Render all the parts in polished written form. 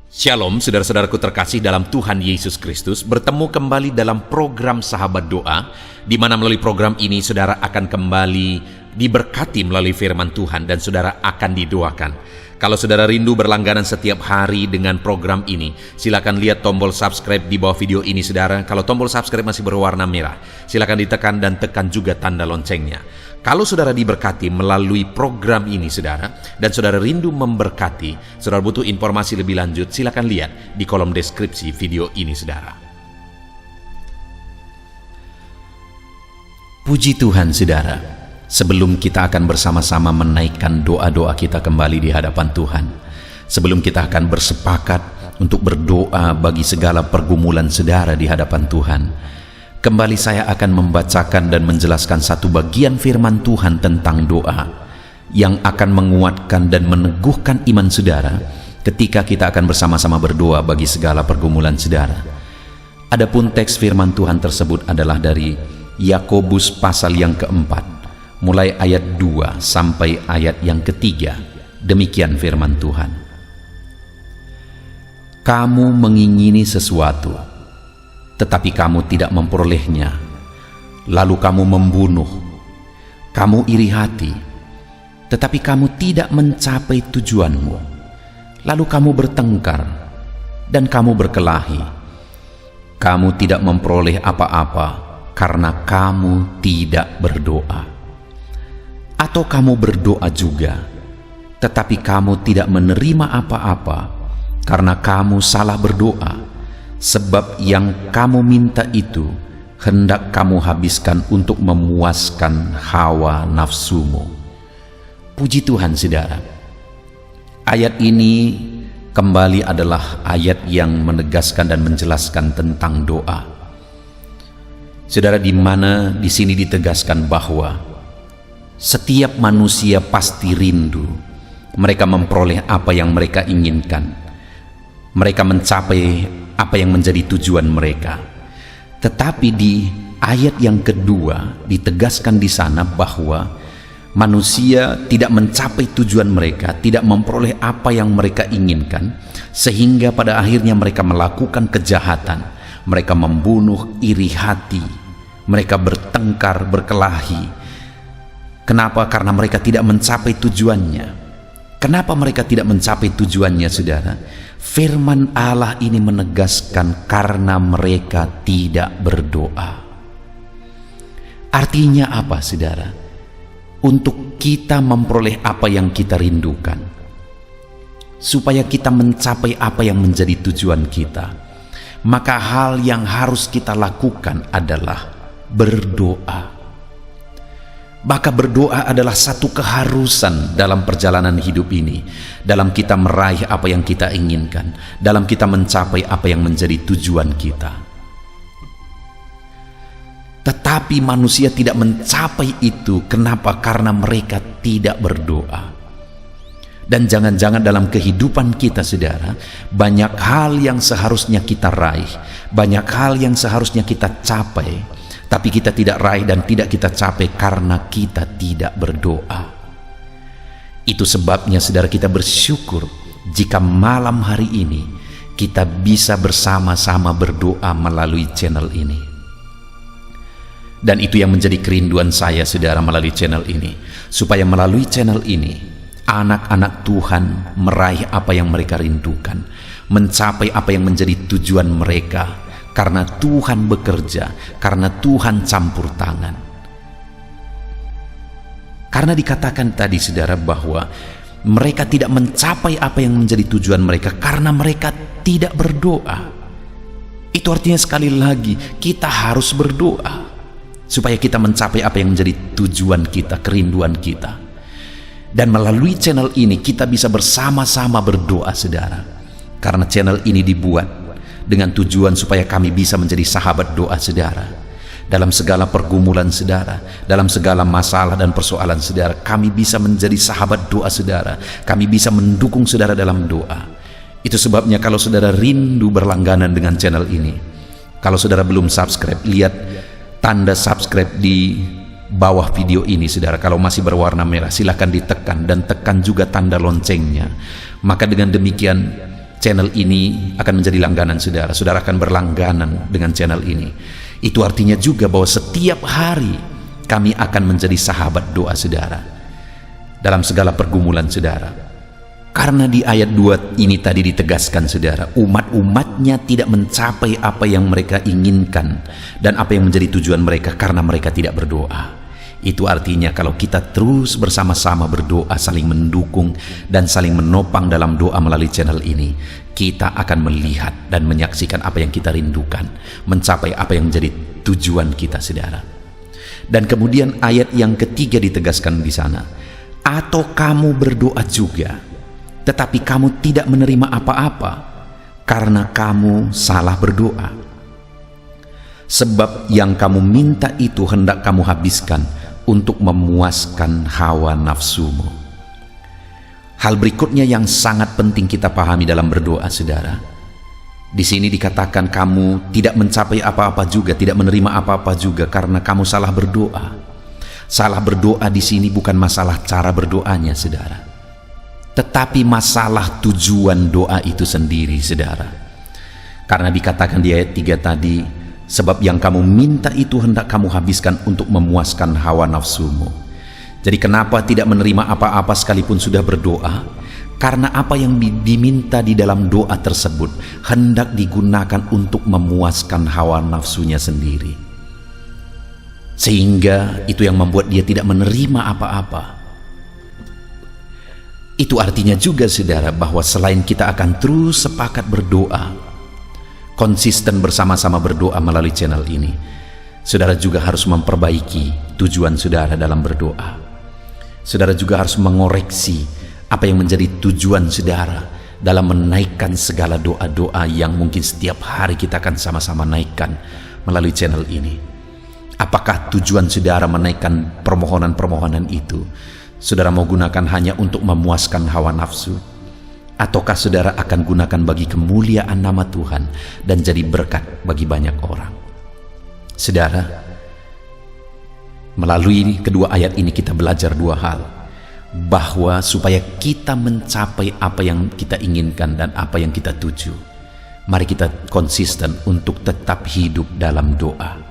Shalom, saudara-saudaraku terkasih dalam Tuhan Yesus Kristus. Bertemu kembali dalam program Sahabat Doa, di mana melalui program ini saudara akan kembali diberkati melalui firman Tuhan dan saudara akan didoakan. Kalau saudara rindu berlangganan setiap hari dengan program ini, silakan lihat tombol subscribe di bawah video ini saudara. Kalau tombol subscribe masih berwarna merah, silakan ditekan dan tekan juga tanda loncengnya. Kalau saudara diberkati melalui program ini saudara, dan saudara rindu memberkati, saudara butuh informasi lebih lanjut, silakan lihat di kolom deskripsi video ini saudara. Puji Tuhan saudara, sebelum kita akan bersama-sama menaikkan doa-doa kita kembali di hadapan Tuhan, sebelum kita akan bersepakat untuk berdoa bagi segala pergumulan saudara di hadapan Tuhan, kembali saya akan membacakan dan menjelaskan satu bagian firman Tuhan tentang doa yang akan menguatkan dan meneguhkan iman saudara ketika kita akan bersama-sama berdoa bagi segala pergumulan saudara. Adapun teks firman Tuhan tersebut adalah dari Yakobus pasal yang keempat, mulai ayat 2 sampai ayat yang ketiga. Demikian firman Tuhan. Kamu mengingini sesuatu, tetapi kamu tidak memperolehnya. Lalu kamu membunuh. Kamu iri hati, tetapi kamu tidak mencapai tujuanmu. Lalu kamu bertengkar dan kamu berkelahi. Kamu tidak memperoleh apa-apa karena kamu tidak berdoa. Atau kamu berdoa juga, tetapi kamu tidak menerima apa-apa karena kamu salah berdoa, sebab yang kamu minta itu hendak kamu habiskan untuk memuaskan hawa nafsumu. Puji Tuhan saudara. Ayat ini kembali adalah ayat yang menegaskan dan menjelaskan tentang doa. Saudara, di mana di sini ditegaskan bahwa setiap manusia pasti rindu. Mereka memperoleh apa yang mereka inginkan. Mereka mencapai apa yang menjadi tujuan mereka. Tetapi di ayat yang kedua ditegaskan di sana bahwa manusia tidak mencapai tujuan mereka, tidak memperoleh apa yang mereka inginkan, sehingga pada akhirnya mereka melakukan kejahatan. Mereka membunuh, iri hati, mereka bertengkar, berkelahi. Kenapa? Karena mereka tidak mencapai tujuannya. Kenapa mereka tidak mencapai tujuannya saudara? Firman Allah ini menegaskan karena mereka tidak berdoa. Artinya apa saudara? Untuk kita memperoleh apa yang kita rindukan, supaya kita mencapai apa yang menjadi tujuan kita, maka hal yang harus kita lakukan adalah berdoa. Maka berdoa adalah satu keharusan dalam perjalanan hidup ini, dalam kita meraih apa yang kita inginkan, dalam kita mencapai apa yang menjadi tujuan kita. Tetapi manusia tidak mencapai itu. Kenapa? Karena mereka tidak berdoa. Dan jangan-jangan dalam kehidupan kita saudara, banyak hal yang seharusnya kita raih, banyak hal yang seharusnya kita capai, tapi kita tidak raih dan tidak kita capai karena kita tidak berdoa. Itu sebabnya saudara, kita bersyukur jika malam hari ini kita bisa bersama-sama berdoa melalui channel ini. Dan itu yang menjadi kerinduan saya saudara melalui channel ini, supaya melalui channel ini anak-anak Tuhan meraih apa yang mereka rindukan, mencapai apa yang menjadi tujuan mereka, karena Tuhan bekerja, karena Tuhan campur tangan. Karena dikatakan tadi saudara bahwa mereka tidak mencapai apa yang menjadi tujuan mereka karena mereka tidak berdoa. Itu artinya sekali lagi kita harus berdoa supaya kita mencapai apa yang menjadi tujuan kita, kerinduan kita. Dan melalui channel ini kita bisa bersama-sama berdoa saudara, karena channel ini dibuat dengan tujuan supaya kami bisa menjadi sahabat doa saudara. Dalam segala pergumulan saudara, dalam segala masalah dan persoalan saudara, kami bisa menjadi sahabat doa saudara. Kami bisa mendukung saudara dalam doa. Itu sebabnya kalau saudara rindu berlangganan dengan channel ini, kalau saudara belum subscribe, lihat tanda subscribe di bawah video ini saudara. Kalau masih berwarna merah, silahkan ditekan dan tekan juga tanda loncengnya. Maka dengan demikian channel ini akan menjadi langganan saudara. Saudara akan berlangganan dengan channel ini. Itu artinya juga bahwa setiap hari kami akan menjadi sahabat doa saudara dalam segala pergumulan saudara. Karena di ayat 2 ini tadi ditegaskan saudara, umat-umatnya tidak mencapai apa yang mereka inginkan dan apa yang menjadi tujuan mereka karena mereka tidak berdoa. Itu artinya kalau kita terus bersama-sama berdoa, saling mendukung dan saling menopang dalam doa melalui channel ini, kita akan melihat dan menyaksikan apa yang kita rindukan, mencapai apa yang menjadi tujuan kita saudara. Dan kemudian ayat yang ketiga ditegaskan di sana, atau kamu berdoa juga, tetapi kamu tidak menerima apa-apa karena kamu salah berdoa. Sebab yang kamu minta itu hendak kamu habiskan untuk memuaskan hawa nafsumu. Hal berikutnya yang sangat penting kita pahami dalam berdoa saudara. Di sini dikatakan kamu tidak mencapai apa-apa juga, tidak menerima apa-apa juga karena kamu salah berdoa. Salah berdoa di sini bukan masalah cara berdoanya saudara, tetapi masalah tujuan doa itu sendiri saudara. Karena dikatakan di ayat 3 tadi, sebab yang kamu minta itu hendak kamu habiskan untuk memuaskan hawa nafsumu. Jadi kenapa tidak menerima apa-apa sekalipun sudah berdoa? Karena apa yang diminta di dalam doa tersebut hendak digunakan untuk memuaskan hawa nafsunya sendiri. Sehingga itu yang membuat dia tidak menerima apa-apa. Itu artinya juga saudara bahwa selain kita akan terus sepakat berdoa, konsisten bersama-sama berdoa melalui channel ini, saudara juga harus memperbaiki tujuan saudara dalam berdoa. Saudara juga harus mengoreksi apa yang menjadi tujuan saudara dalam menaikkan segala doa-doa yang mungkin setiap hari kita akan sama-sama naikkan melalui channel ini. Apakah tujuan saudara menaikkan permohonan-permohonan itu saudara mau gunakan hanya untuk memuaskan hawa nafsu, ataukah saudara akan gunakan bagi kemuliaan nama Tuhan dan jadi berkat bagi banyak orang? Saudara, melalui kedua ayat ini kita belajar dua hal, bahwa supaya kita mencapai apa yang kita inginkan dan apa yang kita tuju, mari kita konsisten untuk tetap hidup dalam doa.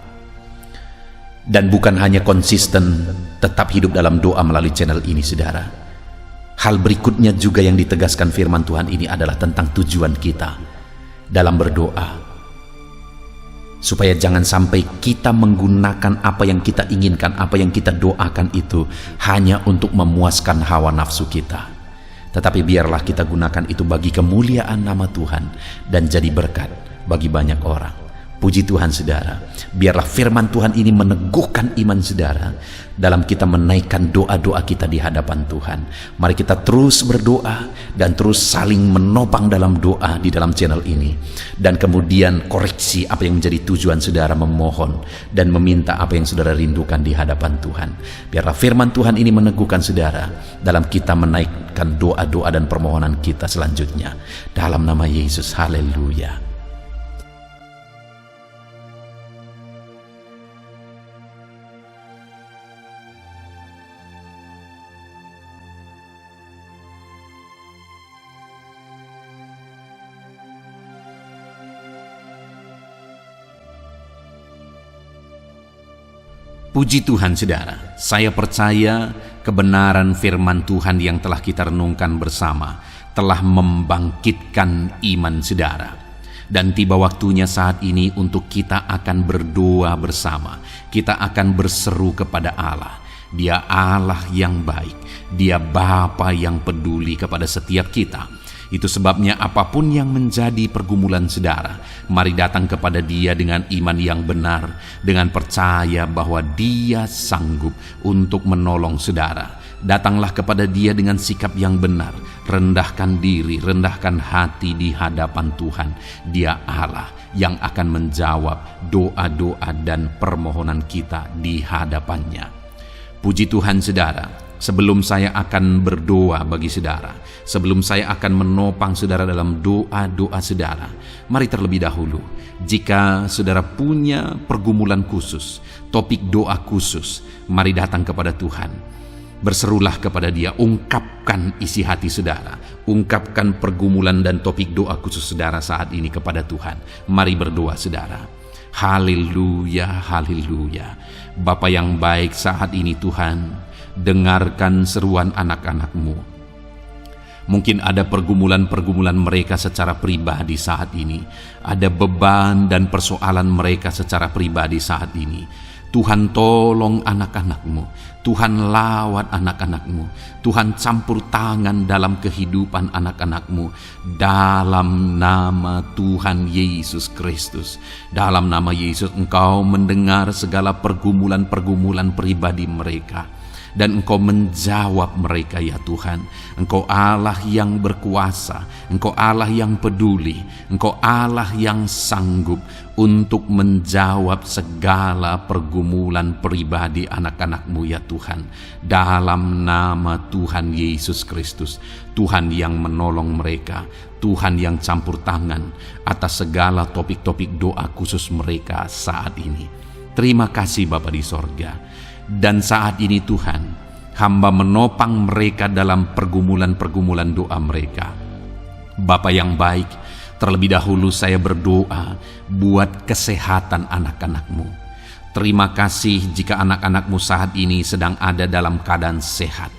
Dan bukan hanya konsisten tetap hidup dalam doa melalui channel ini saudara, hal berikutnya juga yang ditegaskan firman Tuhan ini adalah tentang tujuan kita dalam berdoa. Supaya jangan sampai kita menggunakan apa yang kita inginkan, apa yang kita doakan itu hanya untuk memuaskan hawa nafsu kita. Tetapi biarlah kita gunakan itu bagi kemuliaan nama Tuhan dan jadi berkat bagi banyak orang. Puji Tuhan saudara, biarlah firman Tuhan ini meneguhkan iman saudara dalam kita menaikkan doa-doa kita di hadapan Tuhan. Mari kita terus berdoa dan terus saling menopang dalam doa di dalam channel ini. Dan kemudian koreksi apa yang menjadi tujuan saudara, memohon dan meminta apa yang saudara rindukan di hadapan Tuhan. Biarlah firman Tuhan ini meneguhkan saudara dalam kita menaikkan doa-doa dan permohonan kita selanjutnya. Dalam nama Yesus, haleluya. Puji Tuhan saudara, saya percaya kebenaran firman Tuhan yang telah kita renungkan bersama telah membangkitkan iman saudara. Dan tiba waktunya saat ini untuk kita akan berdoa bersama. Kita akan berseru kepada Allah. Dia Allah yang baik, Dia Bapa yang peduli kepada setiap kita. Itu sebabnya apapun yang menjadi pergumulan saudara, mari datang kepada Dia dengan iman yang benar, dengan percaya bahwa Dia sanggup untuk menolong saudara. Datanglah kepada Dia dengan sikap yang benar, rendahkan diri, rendahkan hati di hadapan Tuhan. Dia Allah yang akan menjawab doa-doa dan permohonan kita di hadapannya. Puji Tuhan saudara. Sebelum saya akan berdoa bagi saudara, sebelum saya akan menopang saudara dalam doa-doa saudara, mari terlebih dahulu, jika saudara punya pergumulan khusus, topik doa khusus, mari datang kepada Tuhan. Berserulah kepada Dia, ungkapkan isi hati saudara, ungkapkan pergumulan dan topik doa khusus saudara saat ini kepada Tuhan. Mari berdoa saudara. Haleluya, haleluya. Bapa yang baik, saat ini Tuhan, dengarkan seruan anak-anak-Mu. Mungkin ada pergumulan-pergumulan mereka secara pribadi saat ini. Ada beban dan persoalan mereka secara pribadi saat ini. Tuhan tolong anak-anak-Mu, Tuhan lawat anak-anak-Mu, Tuhan campur tangan dalam kehidupan anak-anak-Mu, dalam nama Tuhan Yesus Kristus. Dalam nama Yesus Engkau mendengar segala pergumulan-pergumulan pribadi mereka, dan Engkau menjawab mereka ya Tuhan. Engkau Allah yang berkuasa, Engkau Allah yang peduli, Engkau Allah yang sanggup untuk menjawab segala pergumulan pribadi anak-anak-Mu ya Tuhan. Dalam nama Tuhan Yesus Kristus, Tuhan yang menolong mereka, Tuhan yang campur tangan atas segala topik-topik doa khusus mereka saat ini. Terima kasih Bapa di sorga. Dan saat ini Tuhan, hamba menopang mereka dalam pergumulan-pergumulan doa mereka. Bapa yang baik, terlebih dahulu saya berdoa buat kesehatan anak-anak-Mu. Terima kasih jika anak-anak-Mu saat ini sedang ada dalam keadaan sehat.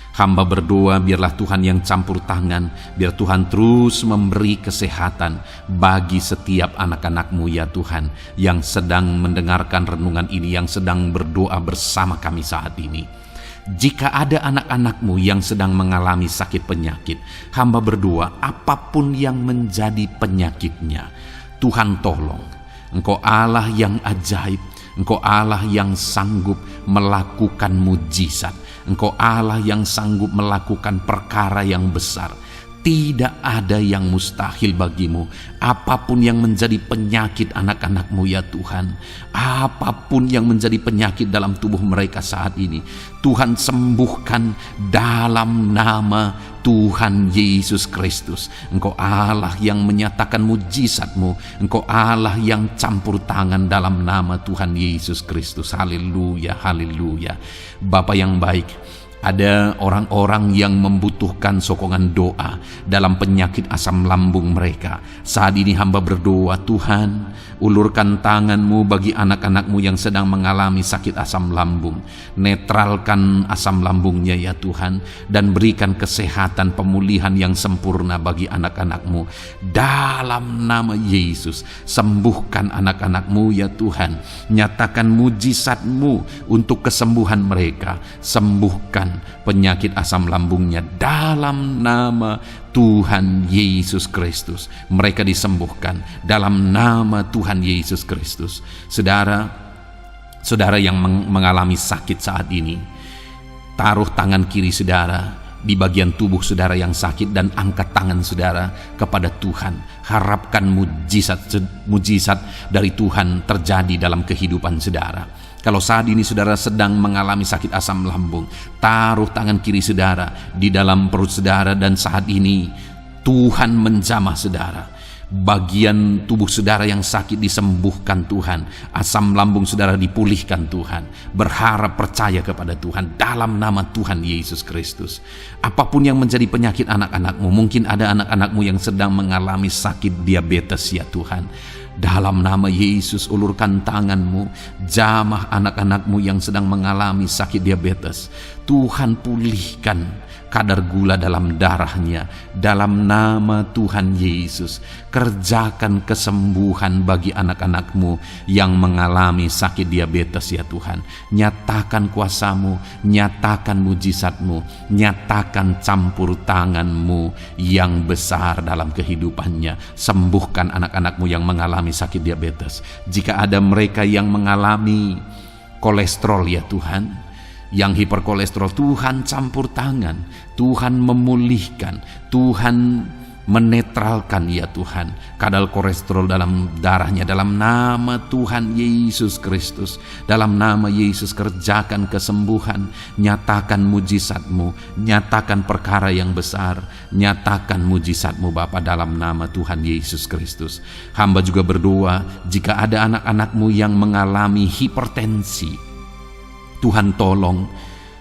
Hamba berdoa biarlah Tuhan yang campur tangan, biar Tuhan terus memberi kesehatan bagi setiap anak-anak-Mu ya Tuhan, yang sedang mendengarkan renungan ini, yang sedang berdoa bersama kami saat ini. Jika ada anak-anak-Mu yang sedang mengalami sakit penyakit, hamba berdoa apapun yang menjadi penyakitnya, Tuhan tolong. Engkau Allah yang ajaib, Engkau Allah yang sanggup melakukan mujizat, Engkau Allah yang sanggup melakukan perkara yang besar. Tidak ada yang mustahil bagimu. Apapun yang menjadi penyakit anak-anak-Mu ya Tuhan, apapun yang menjadi penyakit dalam tubuh mereka saat ini, Tuhan sembuhkan dalam nama Tuhan Yesus Kristus. Engkau Allah yang menyatakan mujizat-Mu, Engkau Allah yang campur tangan dalam nama Tuhan Yesus Kristus. Haleluya, haleluya. Bapa yang baik, ada orang-orang yang membutuhkan sokongan doa dalam penyakit asam lambung mereka. Saat ini hamba berdoa, Tuhan, ulurkan tangan-Mu bagi anak-anak-Mu yang sedang mengalami sakit asam lambung. Netralkan asam lambungnya ya Tuhan, dan berikan kesehatan pemulihan yang sempurna bagi anak-anak-Mu. Dalam nama Yesus, sembuhkan anak-anak-Mu ya Tuhan. Nyatakan mujizat-Mu untuk kesembuhan mereka. Sembuhkan penyakit asam lambungnya dalam nama Tuhan Yesus Kristus. Mereka disembuhkan dalam nama Tuhan Yesus Kristus. Saudara yang mengalami sakit saat ini, taruh tangan kiri saudara di bagian tubuh saudara yang sakit dan angkat tangan saudara kepada Tuhan. Harapkan mujizat dari Tuhan terjadi dalam kehidupan saudara. Kalau saat ini saudara sedang mengalami sakit asam lambung, taruh tangan kiri saudara di dalam perut saudara, dan saat ini Tuhan menjamah saudara. Bagian tubuh saudara yang sakit disembuhkan Tuhan, asam lambung saudara dipulihkan Tuhan. Berharap, percaya kepada Tuhan dalam nama Tuhan Yesus Kristus. Apapun yang menjadi penyakit anak-anak-Mu, mungkin ada anak-anak-Mu yang sedang mengalami sakit diabetes ya Tuhan. Dalam nama Yesus, ulurkan tangan-Mu, jamah anak-anak-Mu yang sedang mengalami sakit diabetes. Tuhan pulihkan kadar gula dalam darahnya. Dalam nama Tuhan Yesus, kerjakan kesembuhan bagi anak-anak-Mu yang mengalami sakit diabetes ya Tuhan. Nyatakan kuasa-Mu, nyatakan mujizat-Mu, nyatakan campur tangan-Mu yang besar dalam kehidupannya. Sembuhkan anak-anak-Mu yang mengalami sakit diabetes. Jika ada mereka yang mengalami kolesterol ya Tuhan, yang hiperkolesterol, Tuhan campur tangan, Tuhan memulihkan, Tuhan menetralkan ya Tuhan kadar kolesterol dalam darahnya. Dalam nama Tuhan Yesus Kristus, dalam nama Yesus, kerjakan kesembuhan, nyatakan mujizat-Mu, nyatakan perkara yang besar, nyatakan mujizat-Mu Bapa, dalam nama Tuhan Yesus Kristus. Hamba juga berdoa jika ada anak-anak-Mu yang mengalami hipertensi, Tuhan tolong,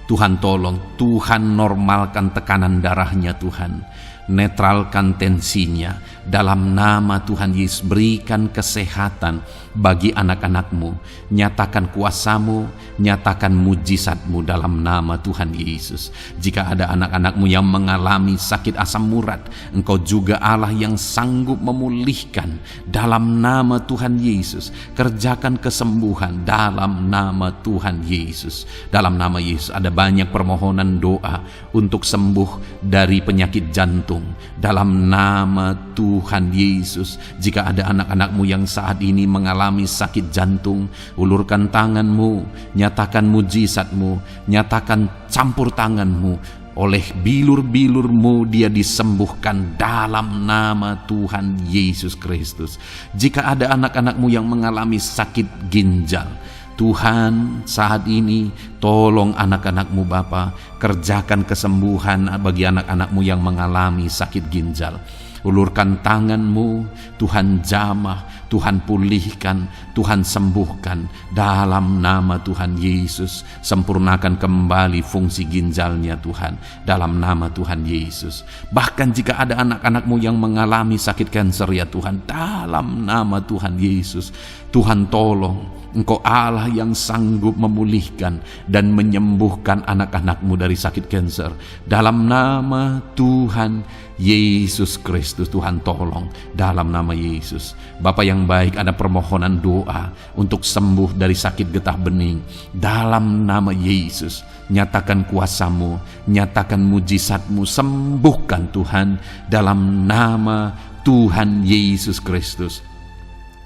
Tuhan tolong, Tuhan normalkan tekanan darahnya Tuhan, netralkan tensinya, dalam nama Tuhan Yesus. Berikan kesehatan bagi anak-anak-Mu, nyatakan kuasa-Mu, nyatakan mujizat-Mu dalam nama Tuhan Yesus. Jika ada anak-anak-Mu yang mengalami sakit asam urat, Engkau juga Allah yang sanggup memulihkan dalam nama Tuhan Yesus. Kerjakan kesembuhan dalam nama Tuhan Yesus. Dalam nama Yesus ada banyak permohonan doa untuk sembuh dari penyakit jantung dalam nama Tuhan Yesus. Jika ada anak-anak-Mu yang saat ini mengalami sakit jantung, ulurkan tangan-Mu, nyatakan mujizat-Mu, nyatakan campur tangan-Mu. Oleh bilur-bilur-Mu dia disembuhkan dalam nama Tuhan Yesus Kristus. Jika ada anak-anak-Mu yang mengalami sakit ginjal, Tuhan saat ini tolong anak-anak-Mu Bapa, kerjakan kesembuhan bagi anak-anak-Mu yang mengalami sakit ginjal. Ulurkan tangan-Mu, Tuhan jamah, Tuhan pulihkan, Tuhan sembuhkan dalam nama Tuhan Yesus. Sempurnakan kembali fungsi ginjalnya Tuhan dalam nama Tuhan Yesus. Bahkan jika ada anak-anak-Mu yang mengalami sakit kanker ya Tuhan, dalam nama Tuhan Yesus, Tuhan tolong. Engkau Allah yang sanggup memulihkan dan menyembuhkan anak-anak-Mu dari sakit kanker. Dalam nama Tuhan Yesus Kristus, Tuhan tolong dalam nama Yesus. Bapa yang baik, ada permohonan doa untuk sembuh dari sakit getah bening. Dalam nama Yesus, nyatakan kuasa-Mu, nyatakan mujizat-Mu, sembuhkan Tuhan dalam nama Tuhan Yesus Kristus.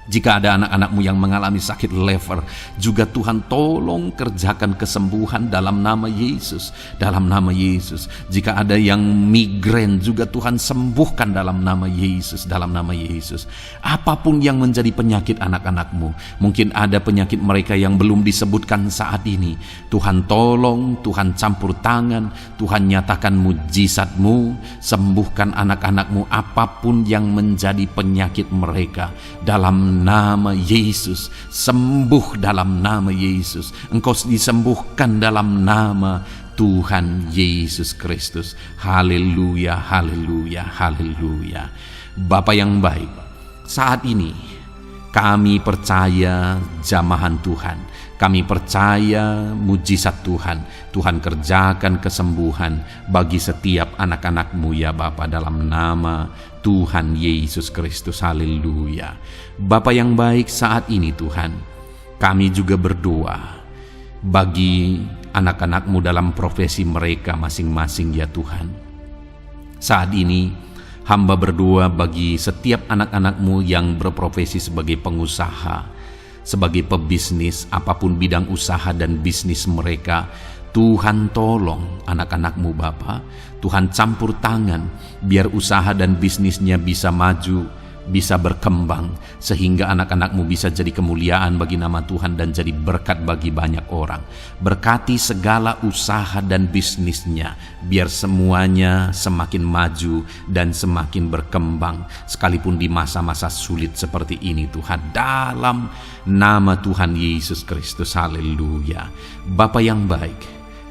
Jika ada anak-anak-Mu yang mengalami sakit lever, juga Tuhan tolong kerjakan kesembuhan dalam nama Yesus. Dalam nama Yesus. Jika ada yang migrain, juga Tuhan sembuhkan dalam nama Yesus. Dalam nama Yesus. Apapun yang menjadi penyakit anak-anak-Mu, mungkin ada penyakit mereka yang belum disebutkan saat ini, Tuhan tolong, Tuhan campur tangan, Tuhan nyatakan mujizat-Mu, sembuhkan anak-anak-Mu apapun yang menjadi penyakit mereka. Dalam nama Yesus, sembuh dalam nama Yesus. Engkau disembuhkan dalam nama Tuhan Yesus Kristus. Haleluya, haleluya, haleluya. Bapa yang baik, saat ini kami percaya jamahan Tuhan, kami percaya mujizat Tuhan. Tuhan kerjakan kesembuhan bagi setiap anak-anak-Mu ya Bapa, dalam nama Tuhan Yesus Kristus. Haleluya. Bapa yang baik, saat ini Tuhan, kami juga berdoa bagi anak-anak-Mu dalam profesi mereka masing-masing ya Tuhan. Saat ini hamba berdoa bagi setiap anak-anak-Mu yang berprofesi sebagai pengusaha, sebagai pebisnis, apapun bidang usaha dan bisnis mereka. Tuhan tolong anak-anak-Mu Bapa, Tuhan campur tangan biar usaha dan bisnisnya bisa maju, bisa berkembang, sehingga anak-anak-Mu bisa jadi kemuliaan bagi nama Tuhan dan jadi berkat bagi banyak orang. Berkati segala usaha dan bisnisnya, biar semuanya semakin maju dan semakin berkembang, sekalipun di masa-masa sulit seperti ini Tuhan, dalam nama Tuhan Yesus Kristus. Haleluya. Bapa yang baik,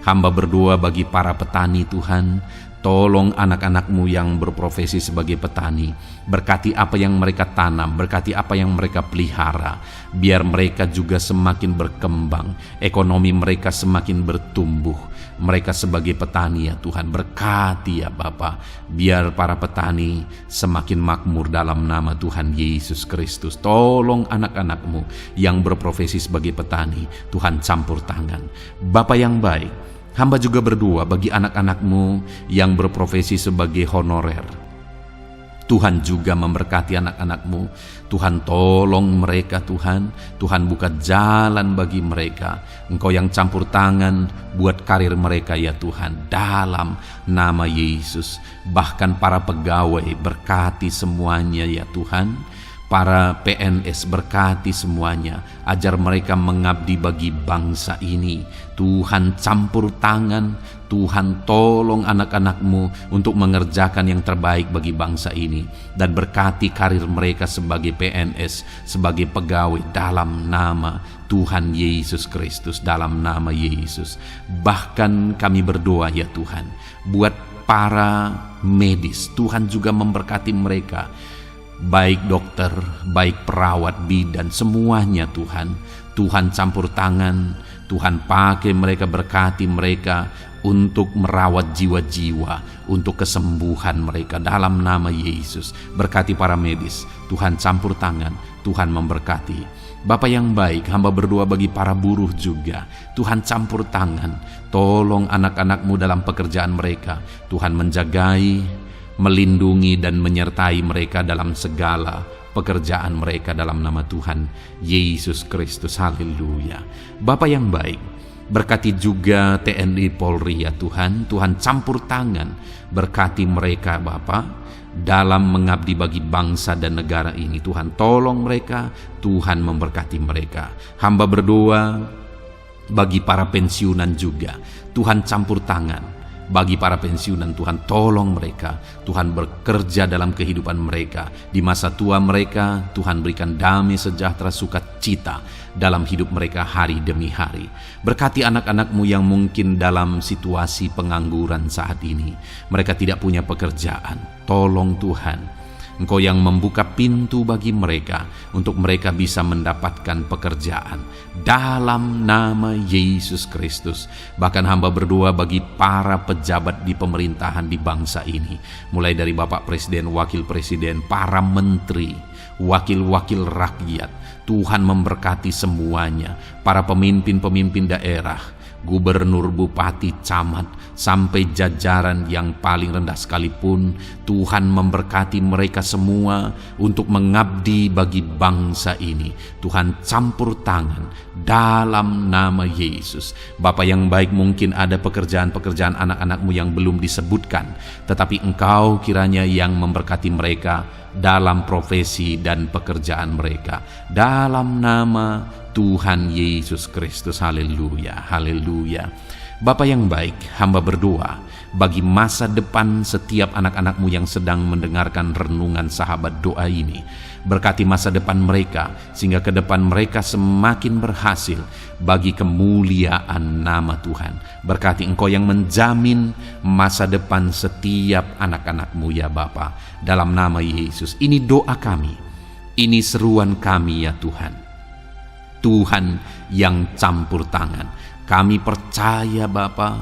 hamba berdoa bagi para petani Tuhan. Tolong anak-anak-Mu yang berprofesi sebagai petani, berkati apa yang mereka tanam, berkati apa yang mereka pelihara, biar mereka juga semakin berkembang, ekonomi mereka semakin bertumbuh. Mereka sebagai petani ya Tuhan, berkati ya Bapa, biar para petani semakin makmur dalam nama Tuhan Yesus Kristus. Tolong anak-anak-Mu yang berprofesi sebagai petani, Tuhan campur tangan. Bapa yang baik, hamba juga berdoa bagi anak-anak-Mu yang berprofesi sebagai honorer. Tuhan juga memberkati anak-anak-Mu. Tuhan tolong mereka Tuhan. Tuhan buka jalan bagi mereka. Engkau yang campur tangan buat karir mereka ya Tuhan, dalam nama Yesus. Bahkan para pegawai, berkati semuanya ya Tuhan. para PNS, berkati semuanya, ajar mereka mengabdi bagi bangsa ini. Tuhan campur tangan, Tuhan tolong anak-anak-Mu untuk mengerjakan yang terbaik bagi bangsa ini, dan berkati karir mereka sebagai PNS, sebagai pegawai, dalam nama Tuhan Yesus Kristus, dalam nama Yesus. Bahkan kami berdoa ya Tuhan, buat para medis, Tuhan juga memberkati mereka, baik dokter, baik perawat, bidan, semuanya Tuhan. Tuhan campur tangan, Tuhan pakai mereka, berkati mereka untuk merawat jiwa-jiwa, untuk kesembuhan mereka dalam nama Yesus. Berkati para medis, Tuhan campur tangan, Tuhan memberkati. Bapa yang baik, hamba berdoa bagi para buruh juga, Tuhan campur tangan, tolong anak-anak-Mu dalam pekerjaan mereka. Tuhan menjagai, melindungi dan menyertai mereka dalam segala pekerjaan mereka dalam nama Tuhan Yesus Kristus. Haleluya. Bapa yang baik, berkati juga TNI Polri ya Tuhan. Tuhan campur tangan, berkati mereka Bapa dalam mengabdi bagi bangsa dan negara ini. Tuhan tolong mereka, Tuhan memberkati mereka. Hamba berdoa bagi para pensiunan juga, Tuhan campur tangan. Bagi para pensiunan, Tuhan tolong mereka, Tuhan bekerja dalam kehidupan mereka. Di masa tua mereka, Tuhan berikan damai sejahtera, sukacita dalam hidup mereka hari demi hari. Berkati anak-anak-Mu yang mungkin dalam situasi pengangguran saat ini, mereka tidak punya pekerjaan. Tolong Tuhan, Engkau yang membuka pintu bagi mereka untuk mereka bisa mendapatkan pekerjaan dalam nama Yesus Kristus. Bahkan hamba berdoa bagi para pejabat di pemerintahan di bangsa ini, mulai dari Bapak Presiden, Wakil Presiden, para menteri, wakil-wakil rakyat. Tuhan memberkati semuanya, para pemimpin-pemimpin daerah, gubernur, bupati, camat, sampai jajaran yang paling rendah sekalipun. Tuhan memberkati mereka semua untuk mengabdi bagi bangsa ini. Tuhan campur tangan dalam nama Yesus. Bapa yang baik, mungkin ada pekerjaan-pekerjaan anak-anak-Mu yang belum disebutkan, tetapi Engkau kiranya yang memberkati mereka dalam profesi dan pekerjaan mereka, dalam nama Tuhan Yesus Kristus. Haleluya, haleluya. Bapa yang baik, hamba berdoa bagi masa depan setiap anak-anak-Mu yang sedang mendengarkan renungan sahabat doa ini. Berkati masa depan mereka, sehingga ke depan mereka semakin berhasil bagi kemuliaan nama Tuhan. Berkati Engkau yang menjamin masa depan setiap anak-anak-Mu ya Bapa, dalam nama Yesus. Ini doa kami, ini seruan kami ya Tuhan. Tuhan yang campur tangan. Kami percaya Bapa,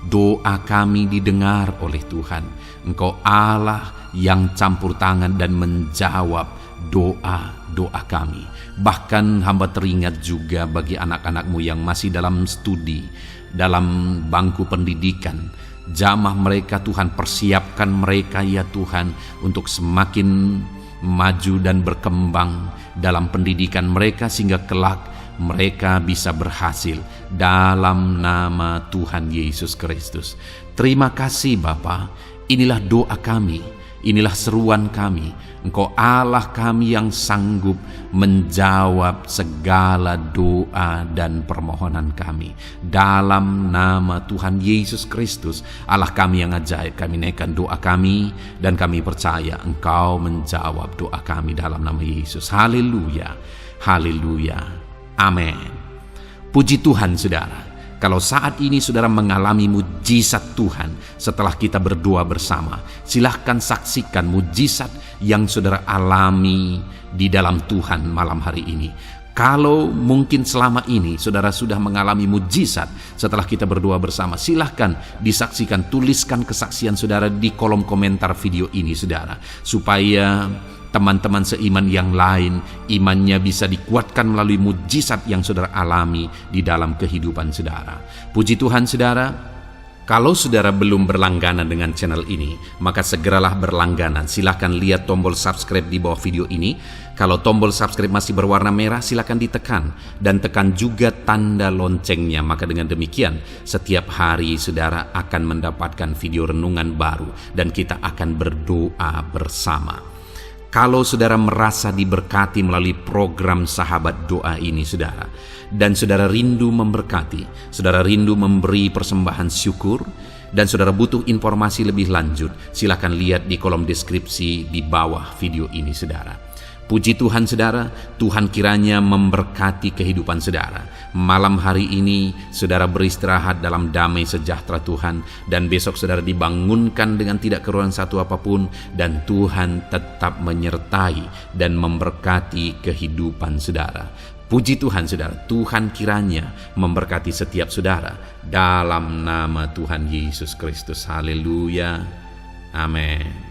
doa kami didengar oleh Tuhan. Engkau Allah yang campur tangan dan menjawab doa-doa kami. Bahkan hamba teringat juga bagi anak-anak-Mu yang masih dalam studi, dalam bangku pendidikan. Jamah mereka Tuhan, persiapkan mereka ya Tuhan untuk semakin maju dan berkembang dalam pendidikan mereka, sehingga kelak mereka bisa berhasil dalam nama Tuhan Yesus Kristus. Terima kasih Bapa, inilah doa kami, inilah seruan kami. Engkau Allah kami yang sanggup menjawab segala doa dan permohonan kami. Dalam nama Tuhan Yesus Kristus, Allah kami yang ajaib, kami naikkan doa kami dan kami percaya Engkau menjawab doa kami dalam nama Yesus. Haleluya, haleluya. Amin. Puji Tuhan saudara, kalau saat ini saudara mengalami mujizat Tuhan setelah kita berdoa bersama, silahkan saksikan mujizat yang saudara alami di dalam Tuhan malam hari ini. Kalau mungkin selama ini saudara sudah mengalami mujizat setelah kita berdoa bersama, silahkan disaksikan, tuliskan kesaksian saudara di kolom komentar video ini saudara, supaya teman-teman seiman yang lain imannya bisa dikuatkan melalui mujizat yang saudara alami di dalam kehidupan saudara. Puji Tuhan saudara, kalau saudara belum berlangganan dengan channel ini, maka segeralah berlangganan. Silahkan lihat tombol subscribe di bawah video ini. Kalau tombol subscribe masih berwarna merah, silahkan ditekan dan tekan juga tanda loncengnya. Maka dengan demikian setiap hari saudara akan mendapatkan video renungan baru dan kita akan berdoa bersama. Kalau saudara merasa diberkati melalui program Sahabat Doa ini, saudara, dan saudara rindu memberkati, saudara rindu memberi persembahan syukur, dan saudara butuh informasi lebih lanjut, silakan lihat di kolom deskripsi di bawah video ini, saudara. Puji Tuhan, saudara, Tuhan kiranya memberkati kehidupan saudara. Malam hari ini, saudara beristirahat dalam damai sejahtera Tuhan, dan besok saudara dibangunkan dengan tidak kekurangan satu apapun, dan Tuhan tetap menyertai dan memberkati kehidupan saudara. Puji Tuhan, saudara, Tuhan kiranya memberkati setiap saudara. Dalam nama Tuhan Yesus Kristus, haleluya, amin.